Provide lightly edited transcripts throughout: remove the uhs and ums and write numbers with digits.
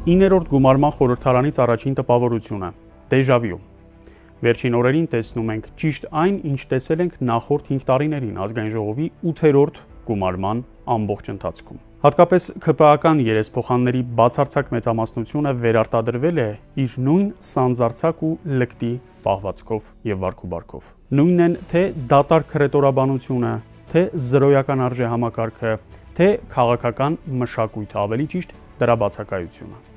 9-րդ գումարման խորհրդարանից առաջին տպավորությունը՝ դեժավյու։ Վերջին օրերին տեսնում ենք ճիշտ այն, ինչ տեսել ենք նախորդ 5 տարիներին ազգային ժողովի 8-րդ գումարման ամբողջ ընթացքում։ Հատկապես ՔՊԱ-ական երեսփոխանների բացարձակ մեծամասնությունը վերարտադրվել է իր նույն սանձարձակ ու լկտի պահվածքով եւ վարքուբարքով։ Նույնն են թե դատարկ հռետորաբանությունը, թե զրոյական արժեհամակարգը, թե քաղաքական մշակույթը, ավելի ճիշտ դրա բացակայությունը։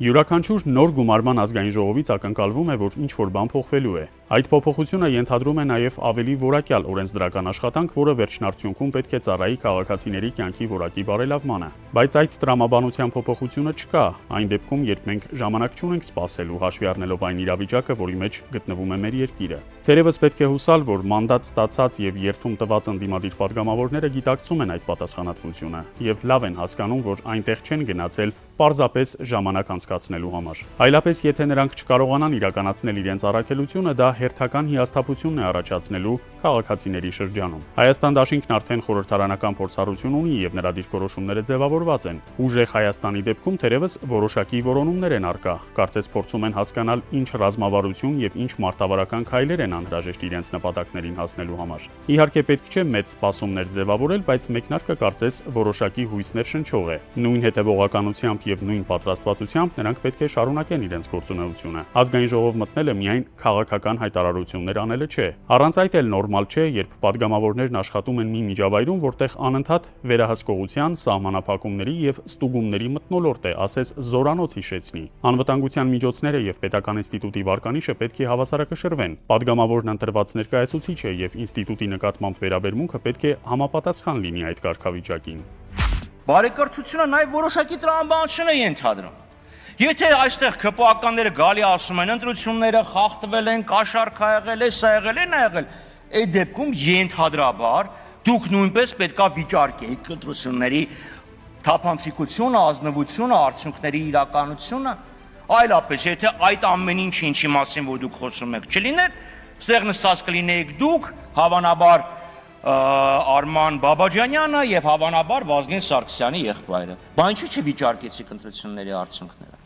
Յուրաքանչյուր նոր գումարման ազգային ժողովից ակնկալվում է, որ ինչ-որ բան փոխվելու է։ Այդ փոփոխությունը ենթադրում է նաև ավելի որակյալ օրենսդրական աշխատանք, որը վերջնարդյունքում պետք է ծառայի քաղաքացիների կյանքի որակի բարելավմանը։ Բայց այդ տրամաբանության փոփոխությունը չկա, այն դեպքում, երբ մենք ժամանակ չունենք սպասելու, հաշվի առնելով այն իրավիճակը, որի մեջ գտնվում է մեր երկիրը։ Թերևս պետք է հուսալ, որ մանդատ ստացած եւ երթում տված ընդդիմադիր պատգամավորները գիտակցում են այդ պատասխանատվությունը եւ լավ են հասկանում, որ այնտեղ չեն գնացել պարզապես ժամանակ անցկացնելու համար։ Այլապես, եթե նրանք չկարողանան իրականացնել իրենց առաքելությունը, դա հերթական հիասթափություն է առաջացնելու քաղաքացիների շրջանում։ Հայաստան դաշինքն արդեն խորհրդարանական փորձառություն ունի եւ նրա դիրքորոշումները ձևավորված են։ Ուժեղ Հայաստանի դեպքում թերևս որոշակի որոնումներ են առկա։ Կարծես փորձում են հասկանալ ինչ ռազմավարություն եւ ինչ մարտավարական քայլեր են անհրաժեշտ իրենց նպատակներին հասնելու համար։ Իհարկե պետք չէ մեծ սպասումներ ձևավորել, բայց մեկնարկը կարծես որոշակի հույսներ շնչող է։ Նույն հետևողականությամբ եւ նույն պատրաստվածությամբ նրանք պետք է շարունակեն իրենց գործունեությունը։ Ազգային ժողով մտնելը միայն քաղաքական հայտարարություններ անելը չէ։ Առանց այդ էլ նորմալ չէ, երբ падգամավորներն աշխատում են մի միջավայրում, որտեղ անընդհատ վերահսկողության, սահմանափակումների եւ ստուգումների մթնոլորտ է, ասես զորանոց հիշեցնի։ Անվտանգության միջոցները եւ պետական ինստիտուտի վարկանիշը պետք է հավասարակշռվեն։ Падգամավորն ընտրված ներկայացուցիչ է եւ ինստիտուտի նկատմամբ վերաբերմունքը պետք է համապատասխան լինի այդ կարգավիճակին։ Բարեկրթությունը նաև որոշակի տրամաբանություն է ենթադրում։ Եթե այստեղ ԿՊԱ-ականները գալի ասում են ընտրությունները խախտվել են, կաշառք ա եղել է, սա եղել է, նա եղել, այդ դեպքում ենթադրաբար դուք նույնպես պետքա վիճարկեիք ընտրությունների թափանցիկությունը, ազնվությունը, արդյունքների իրականությունը, այլապես եթե այդ ամեն ինչի մասին որ դուք խոսում եք չլիներ, ստեղ նստած կլինեիք դուք, հավանաբար Արման Բաբաջանյանը եւ հավանաբար Վազգեն Սարգսյանի եղբայրը։ Բա ինչու՞ չվիճարկեցիք ընտրությունների արդյունքները։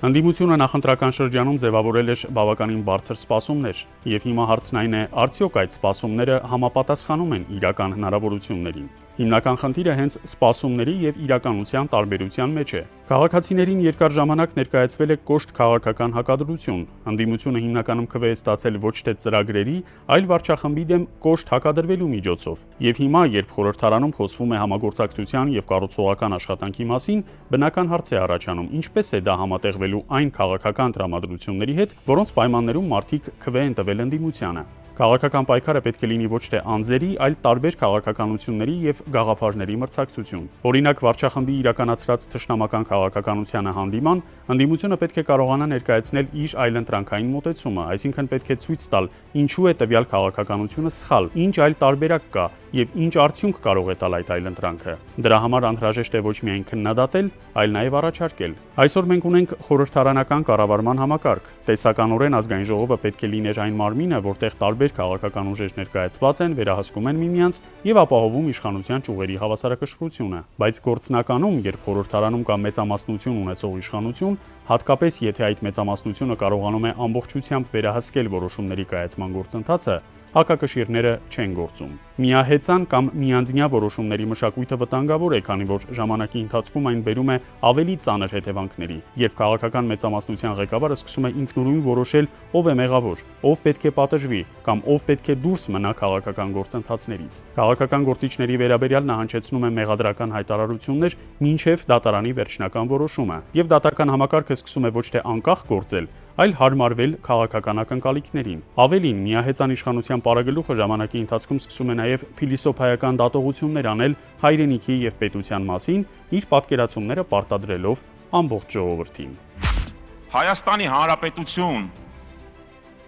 Ընդդիմությունը նախընտրական շրջանում ձևավորել էր բավականին բարձր սպասումներ, եւ հիմա հարցն այն է, արդյոք այդ սպասումները համապատասխանում են իրական հնարավորություններին։ Հիմնական խնդիրը հենց սպասումների եւ իրականության տարբերության մեջ է։ Քաղաքացիներին երկար ժամանակ ներկայացվել է կոշտ քաղաքական հակադրություն։ Ընդդիմությունը հիմնականում քվե է ստացել ոչ թե ծրագրերի, այլ վարչախմբի դեմ կոշտ հակադրվելու միջոցով։ Եվ հիմա, երբ խորհրդարանում խոսվում է համագործակցության եւ կառուցողական աշխատանքի մասին, բնական հարց է առաջանում՝ ինչպես է դա համատեղվելու այն քաղաքական տրամադրությունների հետ, որոնց պայմաններում մարդիկ քվե են տվել ընդդիմությանը։ Քաղաքական պայքարը պետք է լինի ոչ թե անձերի, այլ տարբեր քաղաքականությունների եւ գաղափարների մրցակցություն։ Օրինակ, վարչախմբի իրականացրած թշնամական քաղաքականությանը հանդիման, ընդդիմությունը պետք է կարողանա ներկայացնել իր այլընտրանքային մոտեցումը, այսինքն պետք է ցույց տալ, ինչու է տվյալ քաղաքականությունը սխալ, ինչ այլ տարբերակ կա եւ ինչ արդյունք կարող է տալ այդ այլընտրանքը։ Դրա համար անհրաժեշտ է ոչ միայն քննադատել, այլ նաեւ առաջարկել։ Այսօր մենք ունենք խորհրդարանական կառավարման համակարգ։ Տեսականորեն ազգային ժողովը պետք է լիներ այն մարմինը, որտեղ տարբեր քաղաքական ուժեր ներկայացված են, վերահսկում են միմյանց եւ ապահովում իշխանության ճյուղերի հավասարակշռությունը։ Բայց գործնականում, երբ խորհրդարանում կա մեծամասնություն ունեցող իշխանություն, հատկապես եթե այդ մեծամասնությունը կարողանում է ամբողջությամբ վերահսկել որոշումների կայացման գործընթացը, հակակշիռները չեն գործում։ Միահեծան կամ միանձնյա որոշումների մշակույթը վտանգավոր է, քանի որ ժամանակի ընթացքում այն բերում է ավելի ծանր հետևանքների, երբ քաղաքական մեծամասնության ղեկավարը սկսում է ինքնուրույն որոշել ով է մեղավոր, ով պետք է պատժվի կամ ով պետք է դուրս մնա քաղաքական գործընթացներից։ Քաղաքական գործիչների վերաբերյալ նա հնչեցնում է մեղադրական հայտարարություններ մինչև դատարանի վերջնական որոշումը, եւ դատական համակարգը սկսում է ոչ թե անկախ գործել, այլ հարմարվել քաղաքական ակնկալիքներին։ Ավելին, միահեծան իշխանության պարագլուխը ժամանակի ընթացքում սկսում է նաև փիլիսոփայական դատողություններ անել հայրենիքի եւ պետության մասին, իր պատկերացումները պարտադրելով ամբողջ ժողովրդին։ Հայաստանի Հանրապետություն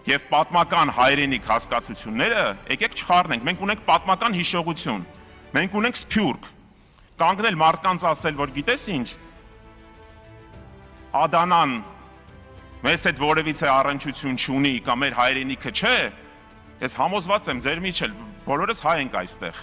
եւ պատմական հայրենիք հասկացությունները եկեք չխառնենք, մենք ունենք պատմական հիշողություն, մենք ունենք սփյուռք, կանգնել մարդկանց ասել, որ գիտես ինչ, Ադանան մեզ հետ որևիցե առնչություն չունի կամ մեր հայրենիքը չէ, ես համոզված եմ ձեր միջել բոլորս հայ ենք այստեղ։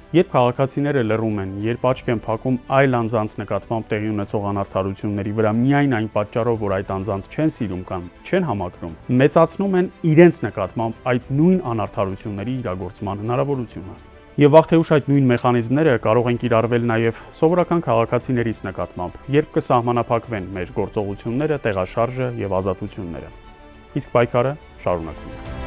Երբ քաղաքացիները լռում են, երբ աչք են փակում այլ անձանց նկատմամբ տեղի ունեցող անարդարությունների վրա միայն այն պատճառով, որ այդ անձանց չեն սիրում կամ չեն համակրում, մեծացնում են իրենց նկատմամբ այդ նույն անարդարությունների իրագործման հնարավորությունը։ Եվ վաղ թե ուշ այդ նույն մեխանիզմները կարող են կիրառվել նաև սովորական քաղաքացիներից նկատմամբ, երբ կսահմանափակվեն մեր գործողությունները, տեղաշարժը եւ ազատությունները։ Իսկ պայքարը շարունակվում է։